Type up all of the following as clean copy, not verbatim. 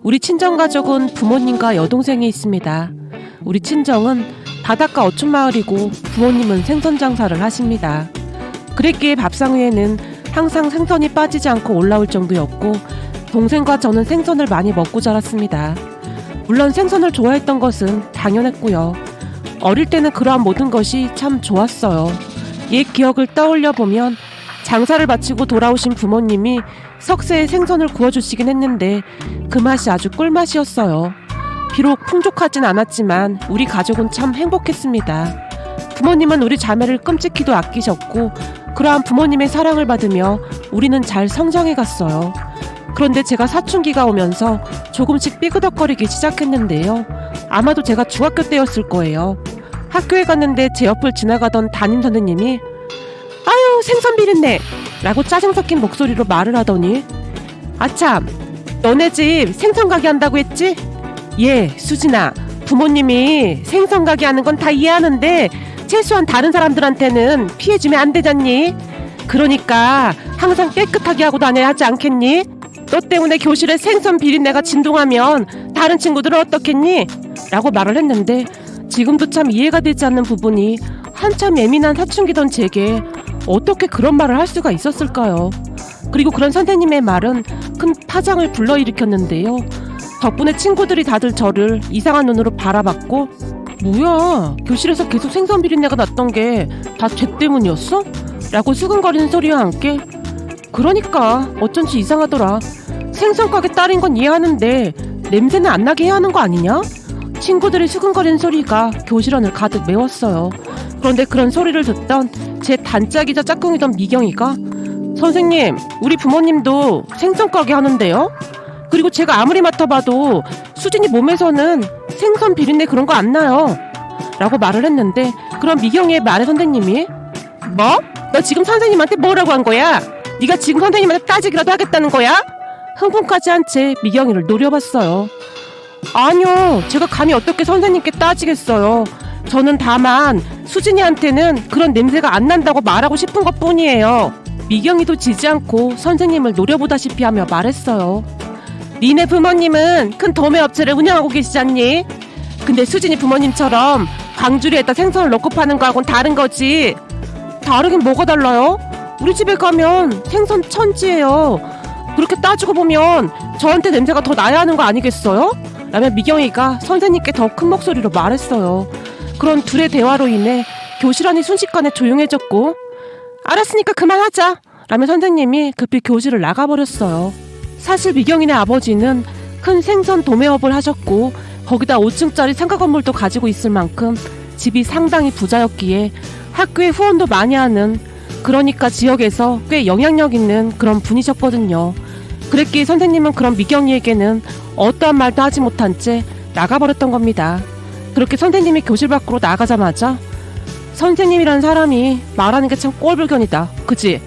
우리 친정가족은 부모님과 여동생이 있습니다. 우리 친정은 바닷가 어촌마을이고 부모님은 생선 장사를 하십니다. 그랬기에 밥상 위에는 항상 생선이 빠지지 않고 올라올 정도였고 동생과 저는 생선을 많이 먹고 자랐습니다. 물론 생선을 좋아했던 것은 당연했고요. 어릴 때는 그러한 모든 것이 참 좋았어요. 옛 기억을 떠올려 보면 장사를 마치고 돌아오신 부모님이 석쇠에 생선을 구워주시긴 했는데 그 맛이 아주 꿀맛이었어요. 비록 풍족하진 않았지만 우리 가족은 참 행복했습니다. 부모님은 우리 자매를 끔찍히도 아끼셨고 그러한 부모님의 사랑을 받으며 우리는 잘 성장해 갔어요. 그런데 제가 사춘기가 오면서 조금씩 삐그덕거리기 시작했는데요. 아마도 제가 중학교 때였을 거예요. 학교에 갔는데 제 옆을 지나가던 담임 선생님이 아유 생선 비린내! 라고 짜증 섞인 목소리로 말을 하더니 아참 너네 집 생선 가게 한다고 했지? 예 수진아 부모님이 생선 가게 하는 건 다 이해하는데 최소한 다른 사람들한테는 피해주면 안 되잖니? 그러니까 항상 깨끗하게 하고 다녀야 하지 않겠니? 너 때문에 교실에 생선 비린내가 진동하면 다른 친구들은 어떻겠니? 라고 말을 했는데 지금도 참 이해가 되지 않는 부분이 한참 예민한 사춘기던 제게 어떻게 그런 말을 할 수가 있었을까요? 그리고 그런 선생님의 말은 큰 파장을 불러일으켰는데요. 덕분에 친구들이 다들 저를 이상한 눈으로 바라봤고 뭐야 교실에서 계속 생선 비린내가 났던 게 다 쟤 때문이었어? 라고 수근거리는 소리와 함께 그러니까 어쩐지 이상하더라. 생선 가게 딸인 건 이해하는데 냄새는 안 나게 해야 하는 거 아니냐? 친구들이 수근거리는 소리가 교실 안을 가득 메웠어요. 그런데 그런 소리를 듣던 제 단짝이자 짝꿍이던 미경이가 선생님 우리 부모님도 생선 가게 하는데요? 그리고 제가 아무리 맡아봐도 수진이 몸에서는 생선 비린내 그런 거 안 나요 라고 말을 했는데 그럼 미경이의 말에 선생님이 뭐? 너 지금 선생님한테 뭐라고 한 거야? 네가 지금 선생님한테 따지기라도 하겠다는 거야? 흥분까지 한 채 미경이를 노려봤어요. 아니요 제가 감히 어떻게 선생님께 따지겠어요. 저는 다만 수진이한테는 그런 냄새가 안 난다고 말하고 싶은 것 뿐이에요. 미경이도 지지 않고 선생님을 노려보다시피 하며 말했어요. 니네 부모님은 큰 도매 업체를 운영하고 계시잖니? 근데 수진이 부모님처럼 광주리에다 생선을 넣고 파는 거하고는 다른 거지. 다르긴 뭐가 달라요? 우리 집에 가면 생선 천지예요. 그렇게 따지고 보면 저한테 냄새가 더 나야 하는 거 아니겠어요? 라며 미경이가 선생님께 더 큰 목소리로 말했어요. 그런 둘의 대화로 인해 교실 안이 순식간에 조용해졌고 알았으니까 그만하자 라며 선생님이 급히 교실을 나가버렸어요. 사실 미경이네 아버지는 큰 생선 도매업을 하셨고 거기다 5층짜리 상가 건물도 가지고 있을 만큼 집이 상당히 부자였기에 학교에 후원도 많이 하는 그러니까 지역에서 꽤 영향력 있는 그런 분이셨거든요. 그랬기에 선생님은 그런 미경이에게는 어떠한 말도 하지 못한 채 나가버렸던 겁니다. 그렇게 선생님이 교실 밖으로 나가자마자 선생님이란 사람이 말하는 게 참 꼴불견이다. 그치?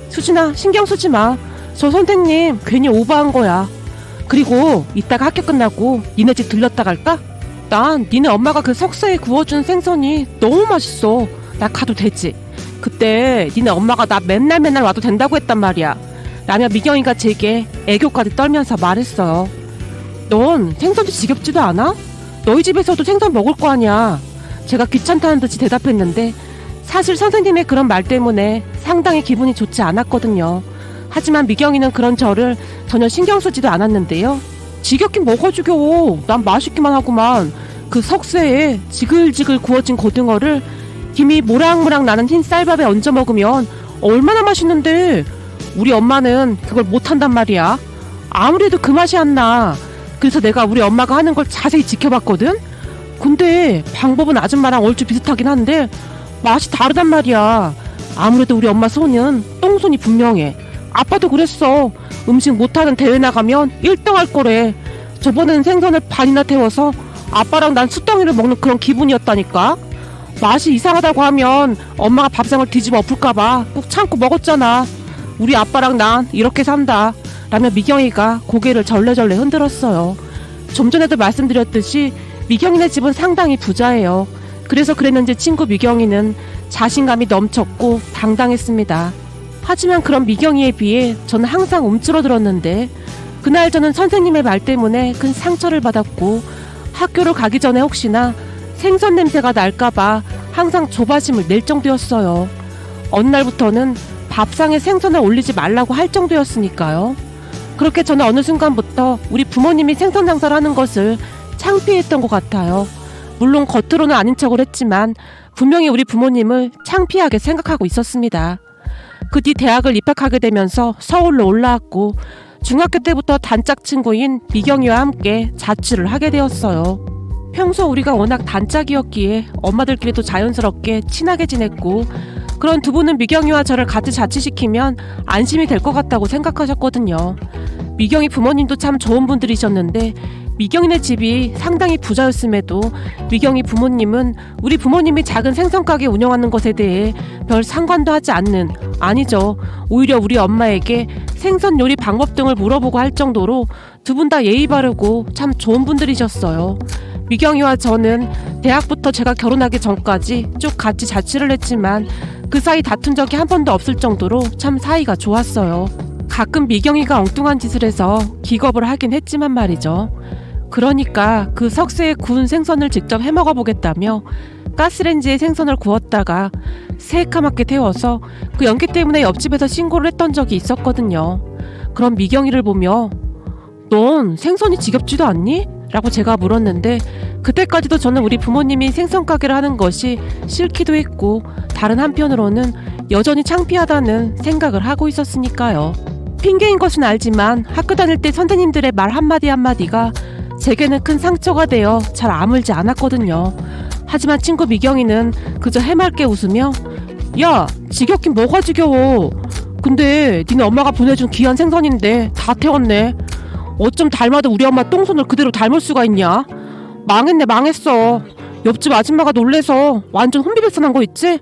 수진아 신경 쓰지 마. 저 선생님 괜히 오버한 거야. 그리고 이따가 학교 끝나고 니네 집 들렀다 갈까? 난 니네 엄마가 그 석쇠에 구워준 생선이 너무 맛있어. 나 가도 되지? 그때 니네 엄마가 나 맨날 와도 된다고 했단 말이야. 라며 미경이가 제게 애교까지 떨면서 말했어요. 넌 생선도 지겹지도 않아? 너희 집에서도 생선 먹을 거 아니야. 제가 귀찮다는 듯이 대답했는데 사실 선생님의 그런 말 때문에 상당히 기분이 좋지 않았거든요. 하지만 미경이는 그런 저를 전혀 신경 쓰지도 않았는데요. 지겹긴 뭐가 지겨워. 난 맛있기만 하구만. 그 석쇠에 지글지글 구워진 고등어를 김이 모락모락 나는 흰 쌀밥에 얹어 먹으면 얼마나 맛있는데 우리 엄마는 그걸 못한단 말이야. 아무래도 그 맛이 안 나. 그래서 내가 우리 엄마가 하는 걸 자세히 지켜봤거든. 근데 방법은 아줌마랑 얼추 비슷하긴 한데 맛이 다르단 말이야. 아무래도 우리 엄마 손은 똥손이 분명해. 아빠도 그랬어. 음식 못하는 대회 나가면 1등 할 거래. 저번에는 생선을 반이나 태워서 아빠랑 난 숯덩이를 먹는 그런 기분이었다니까. 맛이 이상하다고 하면 엄마가 밥상을 뒤집어 엎을까봐 꼭 참고 먹었잖아. 우리 아빠랑 난 이렇게 산다. 라며 미경이가 고개를 절레절레 흔들었어요. 좀 전에도 말씀드렸듯이 미경이네 집은 상당히 부자예요. 그래서 그랬는지 친구 미경이는 자신감이 넘쳤고 당당했습니다. 하지만 그런 미경이에 비해 저는 항상 움츠러들었는데 그날 저는 선생님의 말 때문에 큰 상처를 받았고 학교를 가기 전에 혹시나 생선 냄새가 날까봐 항상 조바심을 낼 정도였어요. 어느 날부터는 밥상에 생선을 올리지 말라고 할 정도였으니까요. 그렇게 저는 어느 순간부터 우리 부모님이 생선 장사를 하는 것을 창피했던 것 같아요. 물론 겉으로는 아닌 척을 했지만 분명히 우리 부모님을 창피하게 생각하고 있었습니다. 그 뒤 대학을 입학하게 되면서 서울로 올라왔고 중학교 때부터 단짝 친구인 미경이와 함께 자취를 하게 되었어요. 평소 우리가 워낙 단짝이었기에 엄마들끼리도 자연스럽게 친하게 지냈고 그런 두 분은 미경이와 저를 같이 자취시키면 안심이 될 것 같다고 생각하셨거든요. 미경이 부모님도 참 좋은 분들이셨는데 미경이네 집이 상당히 부자였음에도 미경이 부모님은 우리 부모님이 작은 생선가게 운영하는 것에 대해 별 상관도 하지 않는, 아니죠, 오히려 우리 엄마에게 생선 요리 방법 등을 물어보고 할 정도로 두 분 다 예의 바르고 참 좋은 분들이셨어요. 미경이와 저는 대학부터 제가 결혼하기 전까지 쭉 같이 자취를 했지만 그 사이 다툰 적이 한 번도 없을 정도로 참 사이가 좋았어요. 가끔 미경이가 엉뚱한 짓을 해서 기겁을 하긴 했지만 말이죠. 그러니까 그 석쇠에 구운 생선을 직접 해먹어 보겠다며 가스레인지에 생선을 구웠다가 새까맣게 태워서 그 연기 때문에 옆집에서 신고를 했던 적이 있었거든요. 그럼 미경이를 보며 넌 생선이 지겹지도 않니? 라고 제가 물었는데 그때까지도 저는 우리 부모님이 생선 가게를 하는 것이 싫기도 했고 다른 한편으로는 여전히 창피하다는 생각을 하고 있었으니까요. 핑계인 것은 알지만 학교 다닐 때 선생님들의 말 한마디 한마디가 제게는 큰 상처가 되어 잘 아물지 않았거든요. 하지만 친구 미경이는 그저 해맑게 웃으며 야, 지겹긴 뭐가 지겨워. 근데 니네 엄마가 보내준 귀한 생선인데 다 태웠네. 어쩜 닮아도 우리 엄마 똥손을 그대로 닮을 수가 있냐? 망했네, 망했어. 옆집 아줌마가 놀래서 완전 혼비백산한 거 있지?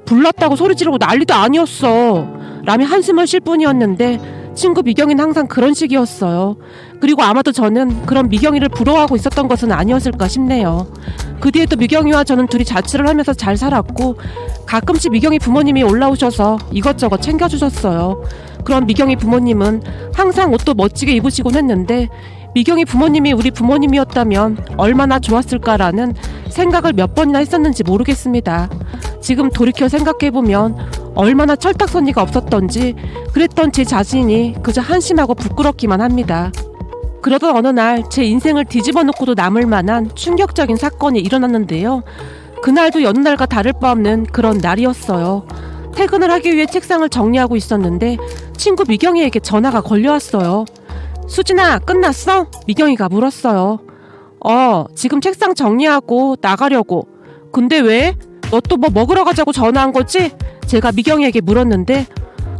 불났다고 소리 지르고 난리도 아니었어. 라며 한숨을 쉴 뿐이었는데 친구 미경이는 항상 그런 식이었어요. 그리고 아마도 저는 그런 미경이를 부러워하고 있었던 것은 아니었을까 싶네요. 그 뒤에도 미경이와 저는 둘이 자취를 하면서 잘 살았고 가끔씩 미경이 부모님이 올라오셔서 이것저것 챙겨주셨어요. 그런 미경이 부모님은 항상 옷도 멋지게 입으시곤 했는데 미경이 부모님이 우리 부모님이었다면 얼마나 좋았을까라는 생각을 몇 번이나 했었는지 모르겠습니다. 지금 돌이켜 생각해보면 얼마나 철딱서니가 없었던지 그랬던 제 자신이 그저 한심하고 부끄럽기만 합니다. 그러던 어느 날 제 인생을 뒤집어 놓고도 남을 만한 충격적인 사건이 일어났는데요. 그날도 여느 날과 다를 바 없는 그런 날이었어요. 퇴근을 하기 위해 책상을 정리하고 있었는데 친구 미경이에게 전화가 걸려왔어요. 수진아, 끝났어? 미경이가 물었어요. 지금 책상 정리하고 나가려고. 근데 왜? 너 또 뭐 먹으러 가자고 전화한 거지? 제가 미경이에게 물었는데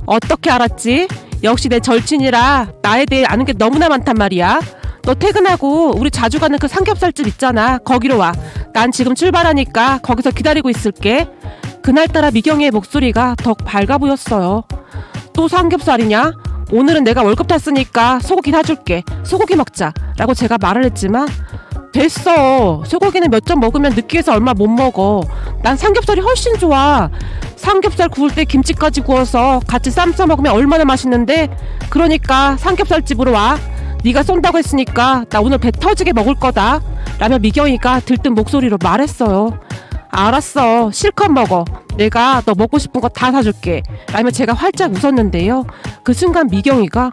어떻게 알았지? 역시 내 절친이라 나에 대해 아는 게 너무나 많단 말이야. 너 퇴근하고 우리 자주 가는 그 삼겹살집 있잖아. 거기로 와. 난 지금 출발하니까 거기서 기다리고 있을게. 그날따라 미경이의 목소리가 더욱 밝아 보였어요. 또 삼겹살이냐? 오늘은 내가 월급 탔으니까 소고기 사줄게. 소고기 먹자. 라고 제가 말을 했지만 됐어. 소고기는 몇 점 먹으면 느끼해서 얼마 못 먹어. 난 삼겹살이 훨씬 좋아. 삼겹살 구울 때 김치까지 구워서 같이 쌈 싸 먹으면 얼마나 맛있는데. 그러니까 삼겹살집으로 와. 네가 쏜다고 했으니까 나 오늘 배 터지게 먹을 거다. 라며 미경이가 들뜬 목소리로 말했어요. 알았어. 실컷 먹어. 내가 너 먹고 싶은 거 다 사줄게. 라며 제가 활짝 웃었는데요. 그 순간 미경이가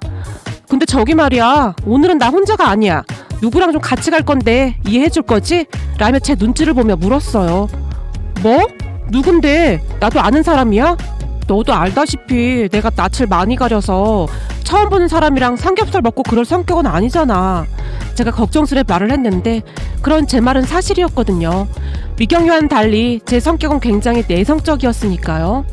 근데 저기 말이야. 오늘은 나 혼자가 아니야. 누구랑 좀 같이 갈 건데 이해해 줄 거지? 라며 제 눈치를 보며 물었어요. 뭐? 누군데? 나도 아는 사람이야? 너도 알다시피 내가 낯을 많이 가려서 처음 보는 사람이랑 삼겹살 먹고 그럴 성격은 아니잖아. 제가 걱정스레 말을 했는데 그런 제 말은 사실이었거든요. 미경이와는 달리 제 성격은 굉장히 내성적이었으니까요.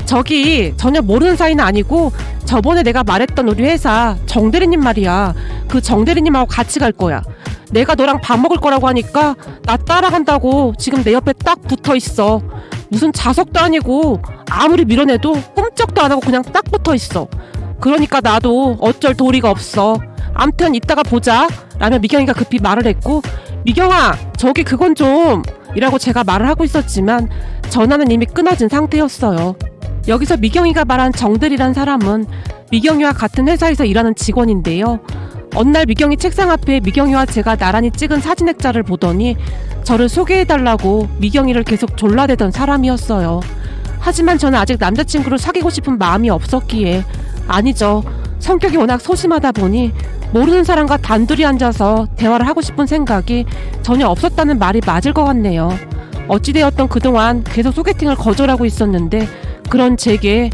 저기 전혀 모르는 사이는 아니고 저번에 내가 말했던 우리 회사 정대리님 말이야. 그 정대리님하고 같이 갈 거야. 내가 너랑 밥 먹을 거라고 하니까 나 따라간다고 지금 내 옆에 딱 붙어 있어. 무슨 자석도 아니고 아무리 밀어내도 꼼짝도 안 하고 그냥 딱 붙어 있어. 그러니까 나도 어쩔 도리가 없어. 암튼 이따가 보자. 라며 미경이가 급히 말을 했고 미경아 저기 그건 좀 이라고 제가 말을 하고 있었지만 전화는 이미 끊어진 상태였어요. 여기서 미경이가 말한 정들이란 사람은 미경이와 같은 회사에서 일하는 직원인데요. 어느 날 미경이 책상 앞에 미경이와 제가 나란히 찍은 사진 액자를 보더니 저를 소개해달라고 미경이를 계속 졸라대던 사람이었어요. 하지만 저는 아직 남자친구를 사귀고 싶은 마음이 없었기에, 아니죠, 성격이 워낙 소심하다 보니 모르는 사람과 단둘이 앉아서 대화를 하고 싶은 생각이 전혀 없었다는 말이 맞을 것 같네요. 어찌되었던 그동안 계속 소개팅을 거절하고 있었는데 그런 제게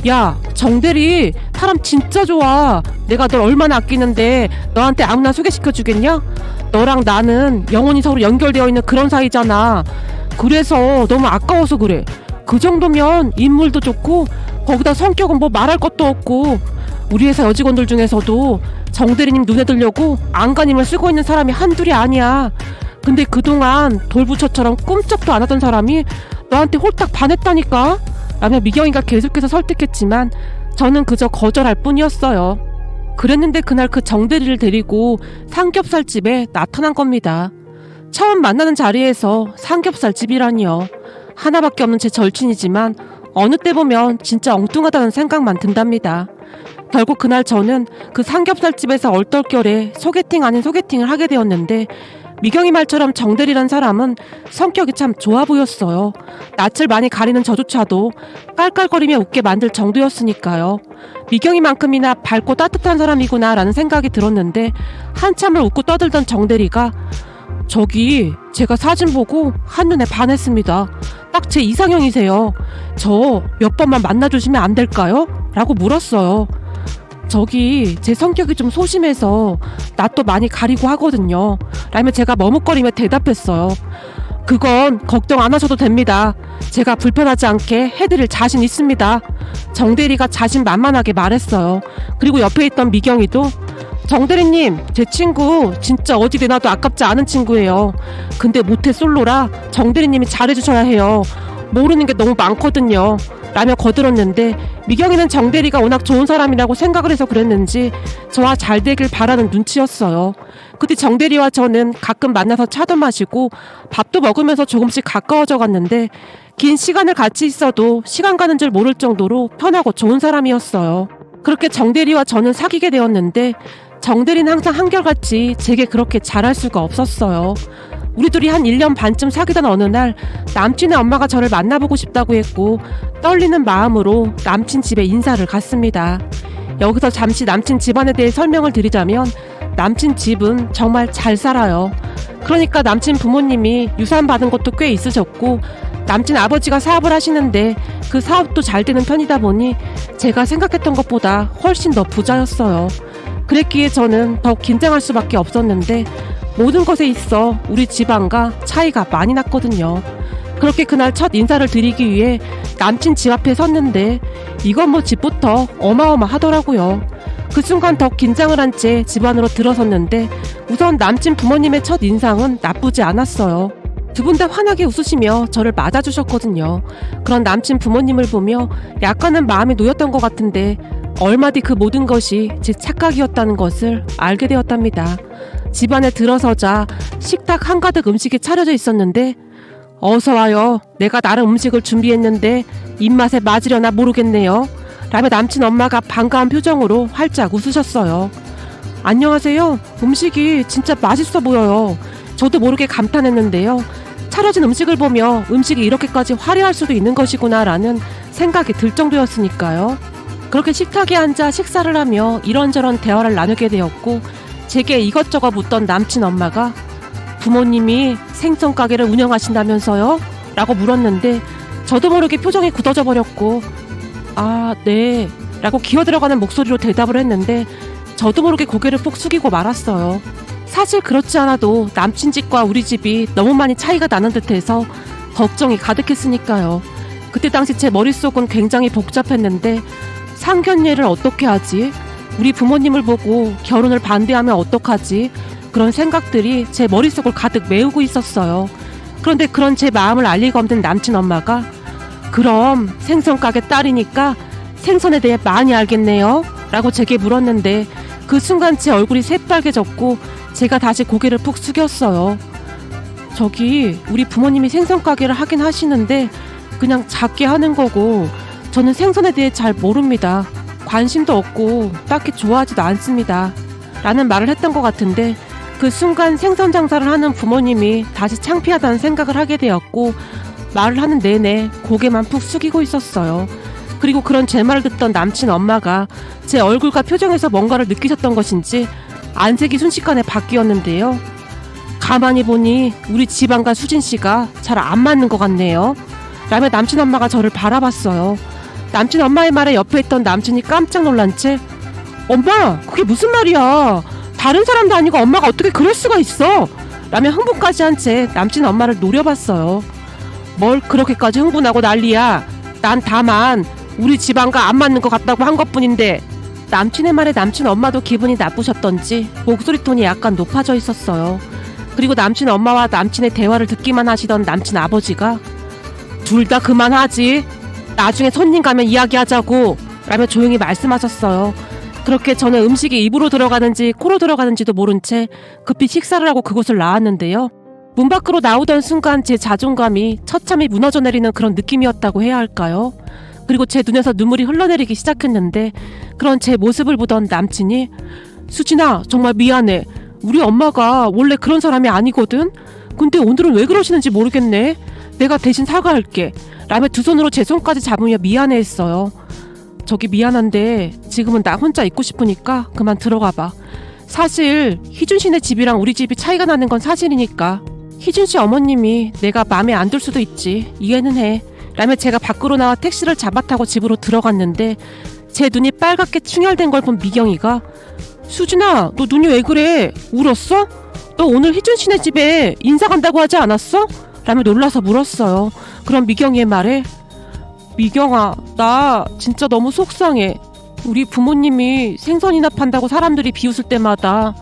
야, 정대리 사람 진짜 좋아. 내가 널 얼마나 아끼는데 너한테 아무나 소개시켜주겠냐? 너랑 나는 영원히 서로 연결되어 있는 그런 사이잖아. 그래서 너무 아까워서 그래. 그 정도면 인물도 좋고 거기다 성격은 뭐 말할 것도 없고, 우리 회사 여직원들 중에서도 정대리님 눈에 들려고 안간힘을 쓰고 있는 사람이 한둘이 아니야. 근데 그동안 돌부처처럼 꿈쩍도 안 하던 사람이 너한테 홀딱 반했다니까? 라며 미경이가 계속해서 설득했지만 저는 그저 거절할 뿐이었어요. 그랬는데 그날 그 정대리를 데리고 삼겹살집에 나타난 겁니다. 처음 만나는 자리에서 삼겹살집이라니요. 하나밖에 없는 제 절친이지만 어느 때 보면 진짜 엉뚱하다는 생각만 든답니다. 결국 그날 저는 그 삼겹살집에서 얼떨결에 소개팅 아닌 소개팅을 하게 되었는데, 미경이 말처럼 정대리란 사람은 성격이 참 좋아 보였어요. 낯을 많이 가리는 저조차도 깔깔거리며 웃게 만들 정도였으니까요. 미경이만큼이나 밝고 따뜻한 사람이구나 라는 생각이 들었는데, 한참을 웃고 떠들던 정대리가 저기 제가 사진 보고 한눈에 반했습니다. 딱 제 이상형이세요. 저 몇 번만 만나주시면 안 될까요? 라고 물었어요. 저기 제 성격이 좀 소심해서 낯도 많이 가리고 하거든요. 라며 제가 머뭇거리며 대답했어요. 그건 걱정 안 하셔도 됩니다. 제가 불편하지 않게 해드릴 자신 있습니다. 정대리가 자신만만하게 말했어요. 그리고 옆에 있던 미경이도 정대리님, 제 친구 진짜 어디 내놔도 아깝지 않은 친구예요. 근데 모태 솔로라 정대리님이 잘해주셔야 해요. 모르는 게 너무 많거든요. 라며 거들었는데, 미경이는 정대리가 워낙 좋은 사람이라고 생각을 해서 그랬는지 저와 잘 되길 바라는 눈치였어요. 그때 정대리와 저는 가끔 만나서 차도 마시고 밥도 먹으면서 조금씩 가까워져 갔는데, 긴 시간을 같이 있어도 시간 가는 줄 모를 정도로 편하고 좋은 사람이었어요. 그렇게 정대리와 저는 사귀게 되었는데, 정대리는 항상 한결같이 제게 그렇게 잘할 수가 없었어요. 우리 둘이 한 1년 반쯤 사귀던 어느 날 남친의 엄마가 저를 만나보고 싶다고 했고, 떨리는 마음으로 남친 집에 인사를 갔습니다. 여기서 잠시 남친 집안에 대해 설명을 드리자면, 남친 집은 정말 잘 살아요. 그러니까 남친 부모님이 유산 받은 것도 꽤 있으셨고, 남친 아버지가 사업을 하시는데 그 사업도 잘 되는 편이다 보니 제가 생각했던 것보다 훨씬 더 부자였어요. 그랬기에 저는 더욱 긴장할 수밖에 없었는데, 모든 것에 있어 우리 집안과 차이가 많이 났거든요. 그렇게 그날 첫 인사를 드리기 위해 남친 집 앞에 섰는데, 이건 뭐 집부터 어마어마하더라고요. 그 순간 더 긴장을 한 채 집 안으로 들어섰는데, 우선 남친 부모님의 첫 인상은 나쁘지 않았어요. 두 분 다 환하게 웃으시며 저를 맞아주셨거든요. 그런 남친 부모님을 보며 약간은 마음이 놓였던 것 같은데, 얼마 뒤 그 모든 것이 제 착각이었다는 것을 알게 되었답니다. 집안에 들어서자 식탁 한가득 음식이 차려져 있었는데, 어서 와요. 내가 나름 음식을 준비했는데 입맛에 맞으려나 모르겠네요. 라며 남친 엄마가 반가운 표정으로 활짝 웃으셨어요. 안녕하세요. 음식이 진짜 맛있어 보여요. 저도 모르게 감탄했는데요. 차려진 음식을 보며 음식이 이렇게까지 화려할 수도 있는 것이구나 라는 생각이 들 정도였으니까요. 그렇게 식탁에 앉아 식사를 하며 이런저런 대화를 나누게 되었고, 제게 이것저것 묻던 남친 엄마가 부모님이 생선 가게를 운영하신다면서요? 라고 물었는데, 저도 모르게 표정이 굳어져 버렸고, 아, 네 라고 기어들어가는 목소리로 대답을 했는데, 저도 모르게 고개를 푹 숙이고 말았어요. 사실 그렇지 않아도 남친 집과 우리 집이 너무 많이 차이가 나는 듯해서 걱정이 가득했으니까요. 그때 당시 제 머릿속은 굉장히 복잡했는데, 상견례를 어떻게 하지? 우리 부모님을 보고 결혼을 반대하면 어떡하지? 그런 생각들이 제 머릿속을 가득 메우고 있었어요. 그런데 그런 제 마음을 알 리가 없는 남친 엄마가 그럼 생선가게 딸이니까 생선에 대해 많이 알겠네요? 라고 제게 물었는데, 그 순간 제 얼굴이 새빨개졌고 제가 다시 고개를 푹 숙였어요. 저기 우리 부모님이 생선가게를 하긴 하시는데 그냥 작게 하는 거고, 저는 생선에 대해 잘 모릅니다. 관심도 없고 딱히 좋아하지도 않습니다. 라는 말을 했던 것 같은데 그 순간 생선 장사를 하는 부모님이 다시 창피하다는 생각을 하게 되었고 말을 하는 내내 고개만 푹 숙이고 있었어요. 그리고 그런 제 말을 듣던 남친 엄마가 제 얼굴과 표정에서 뭔가를 느끼셨던 것인지 안색이 순식간에 바뀌었는데요. 가만히 보니 우리 집안과 수진씨가 잘 안 맞는 것 같네요. 라며 남친 엄마가 저를 바라봤어요. 남친 엄마의 말에 옆에 있던 남친이 깜짝 놀란 채 엄마 그게 무슨 말이야. 다른 사람도 아니고 엄마가 어떻게 그럴 수가 있어. 라며 흥분까지 한 채 남친 엄마를 노려봤어요. 뭘 그렇게까지 흥분하고 난리야. 난 다만 우리 집안과 안 맞는 것 같다고 한 것뿐인데. 남친의 말에 남친 엄마도 기분이 나쁘셨던지 목소리 톤이 약간 높아져 있었어요. 그리고 남친 엄마와 남친의 대화를 듣기만 하시던 남친 아버지가 둘 다 그만하지. 나중에 손님 가면 이야기하자고. 라며 조용히 말씀하셨어요. 그렇게 저는 음식이 입으로 들어가는지 코로 들어가는지도 모른 채 급히 식사를 하고 그곳을 나왔는데요. 문 밖으로 나오던 순간 제 자존감이 처참히 무너져 내리는 그런 느낌이었다고 해야 할까요? 그리고 제 눈에서 눈물이 흘러내리기 시작했는데 그런 제 모습을 보던 남친이 수진아 정말 미안해. 우리 엄마가 원래 그런 사람이 아니거든. 근데 오늘은 왜 그러시는지 모르겠네. 내가 대신 사과할게. 라며 두 손으로 제 손까지 잡으며 미안해했어요. 저기 미안한데 지금은 나 혼자 있고 싶으니까 그만 들어가봐. 사실 희준씨네 집이랑 우리 집이 차이가 나는 건 사실이니까. 희준씨 어머님이 내가 마음에 안 들 수도 있지. 이해는 해. 라며 제가 밖으로 나와 택시를 잡아 타고 집으로 들어갔는데 제 눈이 빨갛게 충혈된 걸 본 미경이가 수진아 너 눈이 왜 그래? 울었어? 너 오늘 희준씨네 집에 인사 간다고 하지 않았어? 라며 놀라서 물었어요. 그럼 미경이의 말에 미경아 나 진짜 너무 속상해. 우리 부모님이 생선이나 판다고 사람들이 비웃을 때마다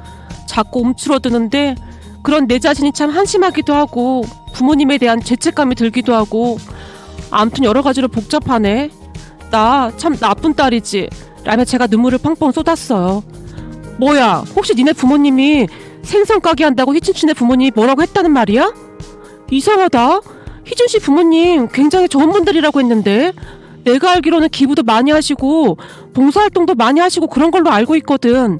자꾸 움츠러드는데 그런 내 자신이 참 한심하기도 하고 부모님에 대한 죄책감이 들기도 하고 아무튼 여러 가지로 복잡하네. 나 참 나쁜 딸이지. 라며 제가 눈물을 펑펑 쏟았어요. 뭐야 혹시 니네 부모님이 생선 가게 한다고 희준씨네 부모님이 뭐라고 했다는 말이야? 이상하다. 희준씨 부모님 굉장히 좋은 분들이라고 했는데 내가 알기로는 기부도 많이 하시고 봉사활동도 많이 하시고 그런 걸로 알고 있거든.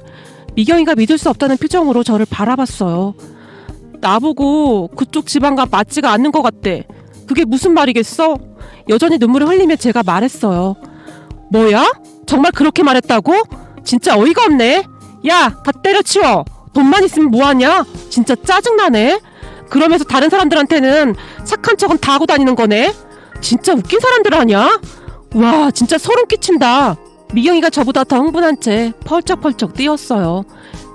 미경이가 믿을 수 없다는 표정으로 저를 바라봤어요. 나보고 그쪽 집안과 맞지가 않는 것 같대. 그게 무슨 말이겠어? 여전히 눈물을 흘리며 제가 말했어요. 뭐야? 정말 그렇게 말했다고? 진짜 어이가 없네. 야, 다 때려치워. 돈만 있으면 뭐하냐? 진짜 짜증나네. 그러면서 다른 사람들한테는 착한 척은 다 하고 다니는 거네. 진짜 웃긴 사람들 아냐? 와, 진짜 소름 끼친다. 미경이가 저보다 더 흥분한 채 펄쩍펄쩍 뛰었어요.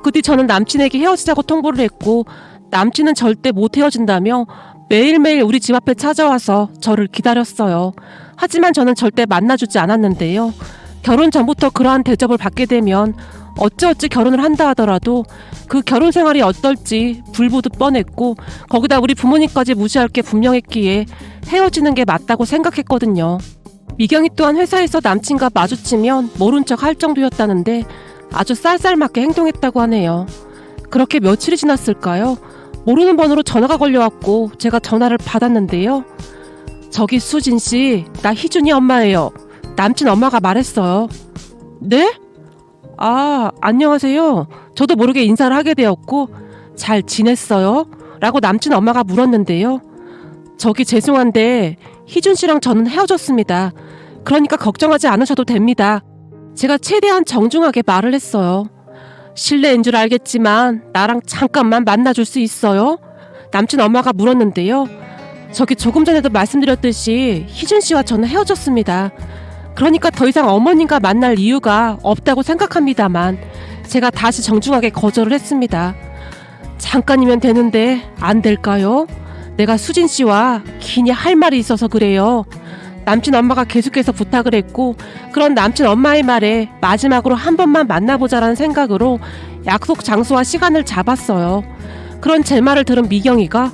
그 뒤 저는 남친에게 헤어지자고 통보를 했고 남친은 절대 못 헤어진다며 매일매일 우리 집 앞에 찾아와서 저를 기다렸어요. 하지만 저는 절대 만나주지 않았는데요. 결혼 전부터 그러한 대접을 받게 되면 어찌어찌 결혼을 한다 하더라도 그 결혼 생활이 어떨지 불보듯 뻔했고 거기다 우리 부모님까지 무시할 게 분명했기에 헤어지는 게 맞다고 생각했거든요. 미경이 또한 회사에서 남친과 마주치면 모른 척 할 정도였다는데 아주 쌀쌀맞게 행동했다고 하네요. 그렇게 며칠이 지났을까요? 모르는 번호로 전화가 걸려왔고 제가 전화를 받았는데요. 저기 수진씨, 나 희준이 엄마예요. 남친 엄마가 말했어요. 네? 아, 안녕하세요. 저도 모르게 인사를 하게 되었고 잘 지냈어요? 라고 남친 엄마가 물었는데요. 저기 죄송한데 희준씨랑 저는 헤어졌습니다. 그러니까 걱정하지 않으셔도 됩니다. 제가 최대한 정중하게 말을 했어요. 실례인 줄 알겠지만 나랑 잠깐만 만나줄 수 있어요? 남친 엄마가 물었는데요. 저기 조금 전에도 말씀드렸듯이 희준씨와 저는 헤어졌습니다. 그러니까 더 이상 어머님과 만날 이유가 없다고 생각합니다만 제가 다시 정중하게 거절을 했습니다. 잠깐이면 되는데 안 될까요? 내가 수진씨와 긴히 할 말이 있어서 그래요. 남친 엄마가 계속해서 부탁을 했고 그런 남친 엄마의 말에 마지막으로 한 번만 만나보자라는 생각으로 약속 장소와 시간을 잡았어요. 그런 제 말을 들은 미경이가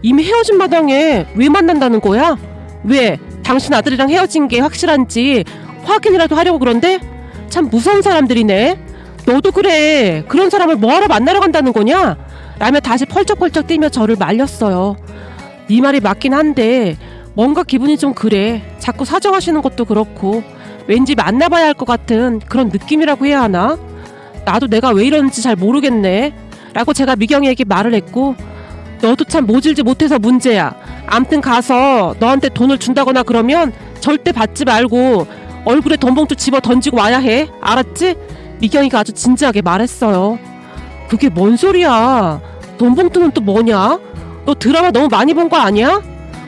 이미 헤어진 마당에 왜 만난다는 거야? 왜? 당신 아들이랑 헤어진 게 확실한지 확인이라도 하려고 그런데? 참 무서운 사람들이네. 너도 그래. 그런 사람을 뭐하러 만나러 간다는 거냐? 라며 다시 펄쩍펄쩍 뛰며 저를 말렸어요. 네 말이 맞긴 한데 뭔가 기분이 좀 그래. 자꾸 사정하시는 것도 그렇고 왠지 만나봐야 할 것 같은 그런 느낌이라고 해야 하나? 나도 내가 왜 이러는지 잘 모르겠네 라고 제가 미경이에게 말을 했고, 너도 참 모질지 못해서 문제야. 암튼 가서 너한테 돈을 준다거나 그러면 절대 받지 말고 얼굴에 돈봉투 집어 던지고 와야 해. 알았지? 미경이가 아주 진지하게 말했어요. 그게 뭔 소리야? 돈봉투는 또 뭐냐? 너 드라마 너무 많이 본 거 아니야?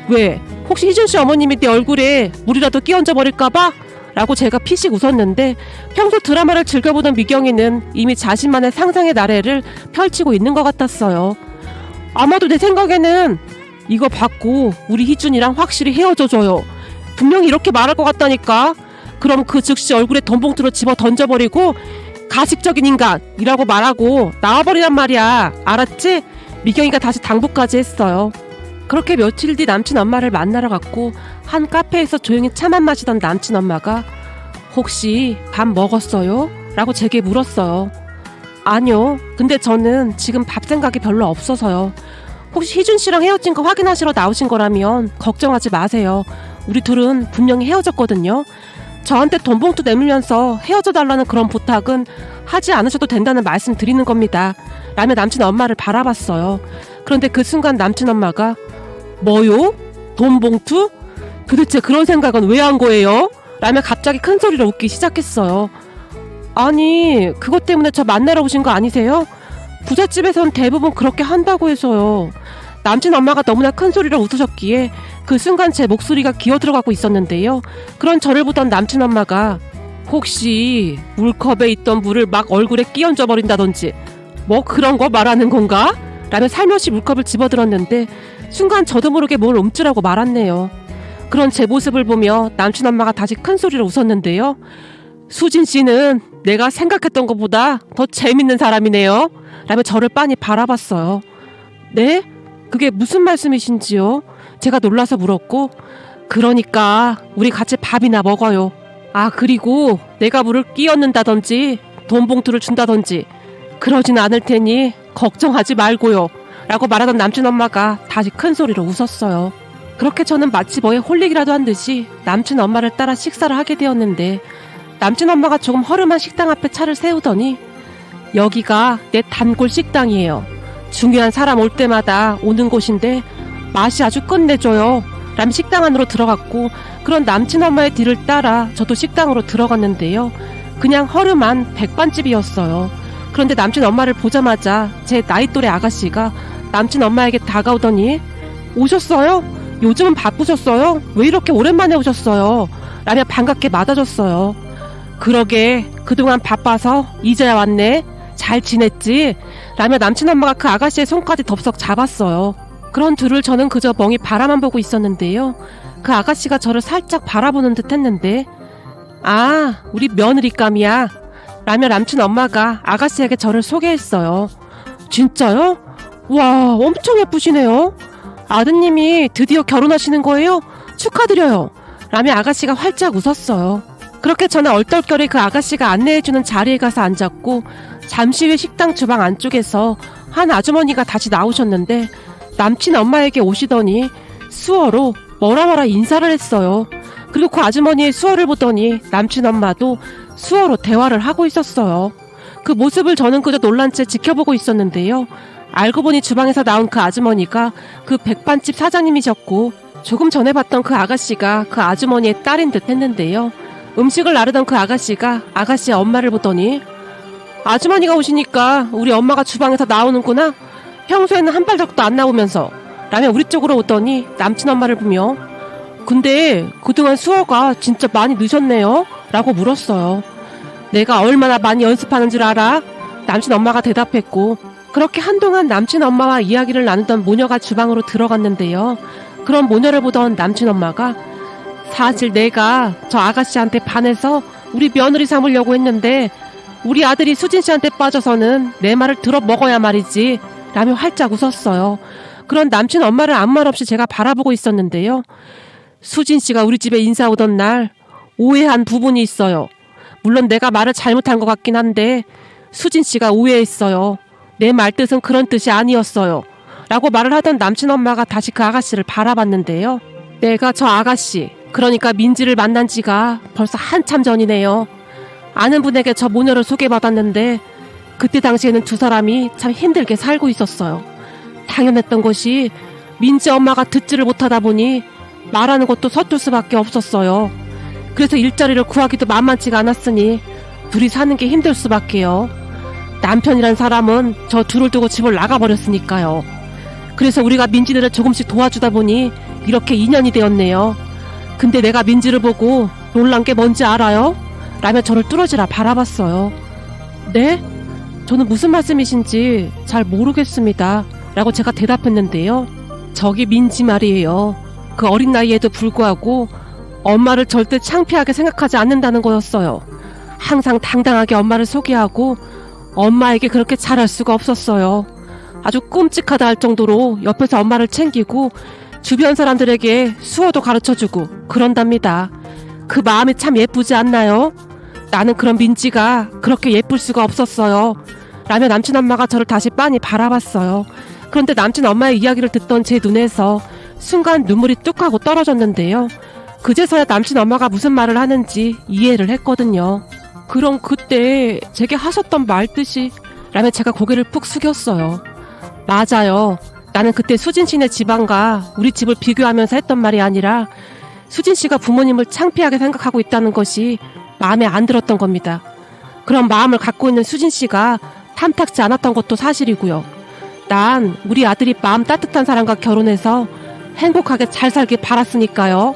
왜? 혹시 희준씨 어머님이 네 얼굴에 물이라도 끼얹어 버릴까봐? 라고 제가 피식 웃었는데, 평소 드라마를 즐겨보던 미경이는 이미 자신만의 상상의 나래를 펼치고 있는 것 같았어요. 아마도 내 생각에는 이거 받고 우리 희준이랑 확실히 헤어져줘요. 분명히 이렇게 말할 것 같다니까. 그럼 그 즉시 얼굴에 돈봉투로 집어 던져버리고 가식적인 인간이라고 말하고 나와버리란 말이야. 알았지? 미경이가 다시 당부까지 했어요. 그렇게 며칠 뒤 남친 엄마를 만나러 갔고, 한 카페에서 조용히 차만 마시던 남친 엄마가 혹시 밥 먹었어요? 라고 제게 물었어요. 아니요. 근데 저는 지금 밥 생각이 별로 없어서요. 혹시 희준 씨랑 헤어진 거 확인하시러 나오신 거라면 걱정하지 마세요. 우리 둘은 분명히 헤어졌거든요. 저한테 돈봉투 내밀면서 헤어져 달라는 그런 부탁은 하지 않으셔도 된다는 말씀 드리는 겁니다. 라며 남친 엄마를 바라봤어요. 그런데 그 순간 남친 엄마가 뭐요? 돈봉투? 도대체 그런 생각은 왜 한 거예요? 라며 갑자기 큰 소리로 웃기 시작했어요. 아니, 그것 때문에 저 만나러 오신 거 아니세요? 부잣집에선 대부분 그렇게 한다고 해서요. 남친 엄마가 너무나 큰 소리로 웃으셨기에 그 순간 제 목소리가 기어들어가고 있었는데요. 그런 저를 보던 남친 엄마가 혹시 물컵에 있던 물을 막 얼굴에 끼얹어 버린다든지 뭐 그런 거 말하는 건가? 라며 살며시 물컵을 집어들었는데 순간 저도 모르게 뭘 움찔하고 말았네요. 그런 제 모습을 보며 남친 엄마가 다시 큰 소리로 웃었는데요. 수진 씨는 내가 생각했던 것보다 더 재밌는 사람이네요. 라며 저를 빤히 바라봤어요. 네? 그게 무슨 말씀이신지요? 제가 놀라서 물었고, 그러니까 우리 같이 밥이나 먹어요. 아, 그리고 내가 물을 끼얹는다든지 돈봉투를 준다든지 그러진 않을 테니 걱정하지 말고요. 라고 말하던 남친 엄마가 다시 큰 소리로 웃었어요. 그렇게 저는 마치 뭐에 홀리기라도 한 듯이 남친 엄마를 따라 식사를 하게 되었는데, 남친 엄마가 조금 허름한 식당 앞에 차를 세우더니 여기가 내 단골 식당이에요. 중요한 사람 올 때마다 오는 곳인데 맛이 아주 끝내줘요. 라며 식당 안으로 들어갔고, 그런 남친 엄마의 뒤를 따라 저도 식당으로 들어갔는데요. 그냥 허름한 백반집이었어요. 그런데 남친 엄마를 보자마자 제 나이 또래 아가씨가 남친 엄마에게 다가오더니 오셨어요? 요즘은 바쁘셨어요? 왜 이렇게 오랜만에 오셨어요? 라며 반갑게 맞아줬어요. 그러게 그동안 바빠서 이제야 왔네. 잘 지냈지? 라며 남친 엄마가 그 아가씨의 손까지 덥석 잡았어요. 그런 둘을 저는 그저 멍이 바라만 보고 있었는데요. 그 아가씨가 저를 살짝 바라보는 듯 했는데, 아, 우리 며느리감이야. 라며 남친 엄마가 아가씨에게 저를 소개했어요. 진짜요? 와, 엄청 예쁘시네요. 아드님이 드디어 결혼하시는 거예요? 축하드려요. 라며 아가씨가 활짝 웃었어요. 그렇게 저는 얼떨결에 그 아가씨가 안내해주는 자리에 가서 앉았고, 잠시 후에 식당 주방 안쪽에서 한 아주머니가 다시 나오셨는데 남친 엄마에게 오시더니 수어로 뭐라 인사를 했어요. 그리고 그 아주머니의 수어를 보더니 남친 엄마도 수어로 대화를 하고 있었어요. 그 모습을 저는 그저 놀란 채 지켜보고 있었는데요. 알고 보니 주방에서 나온 그 아주머니가 그 백반집 사장님이셨고, 조금 전에 봤던 그 아가씨가 그 아주머니의 딸인 듯 했는데요. 음식을 나르던 그 아가씨가 아가씨의 엄마를 보더니 아주머니가 오시니까 우리 엄마가 주방에서 나오는구나. 평소에는 한 발짝도 안 나오면서. 라며 우리 쪽으로 오더니 남친 엄마를 보며 근데 그동안 수어가 진짜 많이 늦었네요. 라고 물었어요. 내가 얼마나 많이 연습하는 줄 알아? 남친 엄마가 대답했고, 그렇게 한동안 남친 엄마와 이야기를 나누던 모녀가 주방으로 들어갔는데요. 그런 모녀를 보던 남친 엄마가 사실 내가 저 아가씨한테 반해서 우리 며느리 삼으려고 했는데 우리 아들이 수진 씨한테 빠져서는 내 말을 들어 먹어야 말이지. 라며 활짝 웃었어요. 그런 남친 엄마를 아무 말 없이 제가 바라보고 있었는데요. 수진 씨가 우리 집에 인사 오던 날 오해한 부분이 있어요. 물론 내가 말을 잘못한 것 같긴 한데 수진 씨가 오해했어요. 내 말 뜻은 그런 뜻이 아니었어요. 라고 말을 하던 남친 엄마가 다시 그 아가씨를 바라봤는데요. 내가 저 아가씨, 그러니까 민지를 만난 지가 벌써 한참 전이네요. 아는 분에게 저 모녀를 소개받았는데 그때 당시에는 두 사람이 참 힘들게 살고 있었어요. 당연했던 것이 민지 엄마가 듣지를 못하다 보니 말하는 것도 서툴 수밖에 없었어요. 그래서 일자리를 구하기도 만만치가 않았으니 둘이 사는 게 힘들 수밖에요. 남편이란 사람은 저 둘을 두고 집을 나가버렸으니까요. 그래서 우리가 민지를 조금씩 도와주다 보니 이렇게 인연이 되었네요. 근데 내가 민지를 보고 놀란 게 뭔지 알아요? 라며 저를 뚫어지라 바라봤어요. 네? 저는 무슨 말씀이신지 잘 모르겠습니다. 라고 제가 대답했는데요. 저기 민지 말이에요. 그 어린 나이에도 불구하고 엄마를 절대 창피하게 생각하지 않는다는 거였어요. 항상 당당하게 엄마를 소개하고 엄마에게 그렇게 잘할 수가 없었어요. 아주 끔찍하다 할 정도로 옆에서 엄마를 챙기고 주변 사람들에게 수어도 가르쳐주고 그런답니다. 그 마음이 참 예쁘지 않나요? 나는 그런 민지가 그렇게 예쁠 수가 없었어요. 라며 남친 엄마가 저를 다시 빤히 바라봤어요. 그런데 남친 엄마의 이야기를 듣던 제 눈에서 순간 눈물이 뚝 하고 떨어졌는데요. 그제서야 남친 엄마가 무슨 말을 하는지 이해를 했거든요. 그럼 그때 제게 하셨던 말 뜻이? 라며 제가 고개를 푹 숙였어요. 맞아요. 나는 그때 수진 씨네 집안과 우리 집을 비교하면서 했던 말이 아니라 수진 씨가 부모님을 창피하게 생각하고 있다는 것이 마음에 안 들었던 겁니다. 그런 마음을 갖고 있는 수진 씨가 탐탁지 않았던 것도 사실이고요. 난 우리 아들이 마음 따뜻한 사람과 결혼해서 행복하게 잘 살길 바랐으니까요.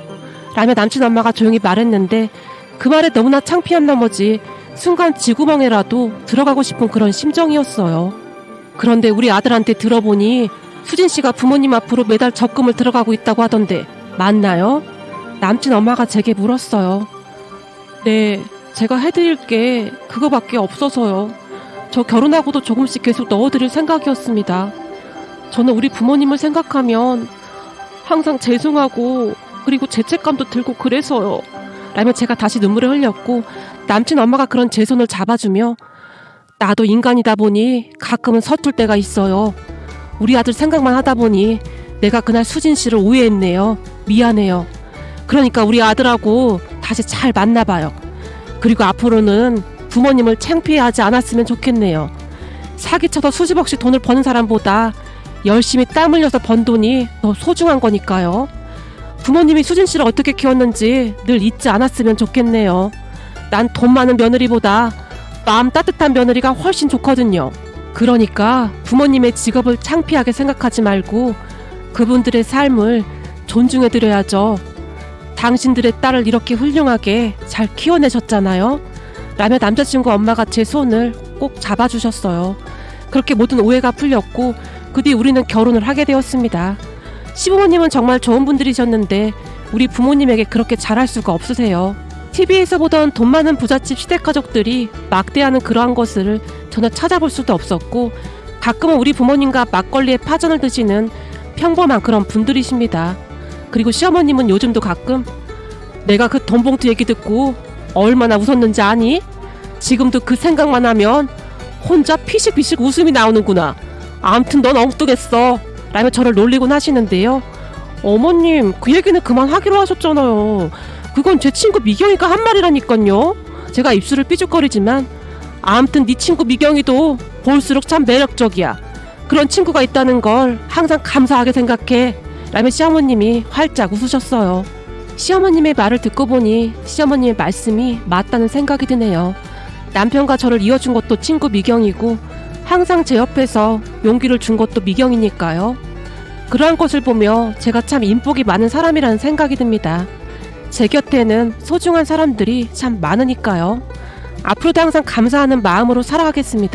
라며 남친 엄마가 조용히 말했는데 그 말에 너무나 창피한 나머지 순간 지구멍에라도 들어가고 싶은 그런 심정이었어요. 그런데 우리 아들한테 들어보니 수진 씨가 부모님 앞으로 매달 적금을 들어가고 있다고 하던데 맞나요? 남친 엄마가 제게 물었어요. 네, 제가 해드릴 게 그거밖에 없어서요. 저 결혼하고도 조금씩 계속 넣어드릴 생각이었습니다. 저는 우리 부모님을 생각하면 항상 죄송하고 그리고 죄책감도 들고 그래서요. 라며 제가 다시 눈물을 흘렸고 남친 엄마가 그런 제 손을 잡아주며 나도 인간이다 보니 가끔은 서툴 때가 있어요. 우리 아들 생각만 하다 보니 내가 그날 수진 씨를 오해했네요. 미안해요. 그러니까 우리 아들하고 다시 잘 만나봐요. 그리고 앞으로는 부모님을 창피해하지 않았으면 좋겠네요. 사기쳐서 수십억씩 돈을 버는 사람보다 열심히 땀 흘려서 번 돈이 더 소중한 거니까요. 부모님이 수진 씨를 어떻게 키웠는지 늘 잊지 않았으면 좋겠네요. 난 돈 많은 며느리보다 마음 따뜻한 며느리가 훨씬 좋거든요. 그러니까 부모님의 직업을 창피하게 생각하지 말고 그분들의 삶을 존중해드려야죠. 당신들의 딸을 이렇게 훌륭하게 잘 키워내셨잖아요. 라며 남자친구 엄마가 제 손을 꼭 잡아주셨어요. 그렇게 모든 오해가 풀렸고 그 뒤 우리는 결혼을 하게 되었습니다. 시부모님은 정말 좋은 분들이셨는데 우리 부모님에게 그렇게 잘할 수가 없으세요. TV에서 보던 돈 많은 부잣집 시댁가족들이 막대하는 그러한 것을 전혀 찾아볼 수도 없었고 가끔은 우리 부모님과 막걸리에 파전을 드시는 평범한 그런 분들이십니다. 그리고 시어머님은 요즘도 가끔 내가 그 돈 봉투 얘기 듣고 얼마나 웃었는지 아니? 지금도 그 생각만 하면 혼자 피식피식 웃음이 나오는구나. 암튼 넌 엉뚱했어. 라며 저를 놀리곤 하시는데요. 어머님 그 얘기는 그만하기로 하셨잖아요. 그건 제 친구 미경이가 한 말이라니깐요. 제가 입술을 삐죽거리지만 암튼 네 친구 미경이도 볼수록 참 매력적이야. 그런 친구가 있다는 걸 항상 감사하게 생각해. 라며 시어머님이 활짝 웃으셨어요. 시어머님의 말을 듣고 보니 시어머님의 말씀이 맞다는 생각이 드네요. 남편과 저를 이어준 것도 친구 미경이고 항상 제 옆에서 용기를 준 것도 미경이니까요. 그러한 것을 보며 제가 참 인복이 많은 사람이라는 생각이 듭니다. 제 곁에는 소중한 사람들이 참 많으니까요. 앞으로도 항상 감사하는 마음으로 살아가겠습니다.